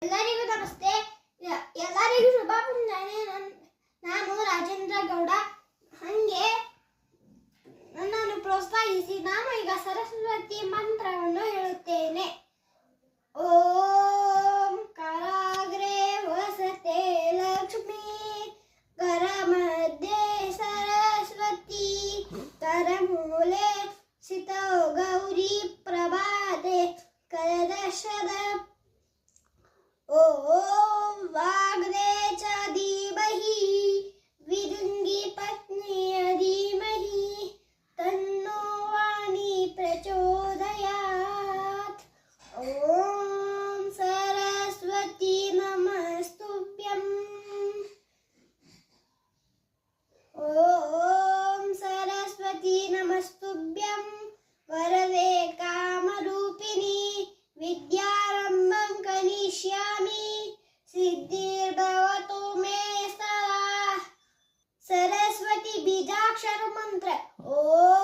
ಎಲ್ಲರಿಗೂ ನಮಸ್ತೆ. ಎಲ್ಲರಿಗೂ ಶುಭ ಮುಂಜಾನೆ. ನಾನು ರಾಜೇಂದ್ರ ಗೌಡ. ಹಂಗೆ ನನ್ನನ್ನು ಪ್ರೋತ್ಸಾಹಿಸಿ ನಾನು ಈಗ ಸರಸ್ವತಿ ಮಂತ್ರವನ್ನು ಹೇಳುತ್ತೇನೆ. ಓಂ ಕರಾಗ್ರೆ ವಸತೆ ಲಕ್ಷ್ಮೀ, ಕರ ಮಧ್ಯೆ ಸರಸ್ವತಿ, ಕರಮೂಲೆ ಸ್ಥಿತೋ ಗೌರಿ, ಪ್ರಭಾತೆ ಕರದರ್ಶನ. ಓಂ ವಾಗ್ದೇ ಚ ಧೀಮಹಿ, ವಿದುಂಗಿ ಪತ್ನಿಯ ಧೀಮಹಿ, ತನ್ನೋ ವಾಣಿ ಪ್ರಚೋದಯಾತ್. ಓಂ ಸರಸ್ವತಿ ನಮಸ್ತುಭ್ಯಂ. ಓಂ ಸರಸ್ವತಿ ನಮಸ್ತುಭ್ಯಂ. ವರದೆ ಕಾಮರೂಪಿಣಿ, ವಿದ್ಯಾರಂಭಂ ಕರಿಷ್ಯಾಮಿ, ಸಿದ್ಧಿರ್ಭವತು ಮೇ ಸದಾ. ಸರಸ್ವತಿ ಬೀಜಾಕ್ಷರ ಮಂತ್ರ. ಓಂ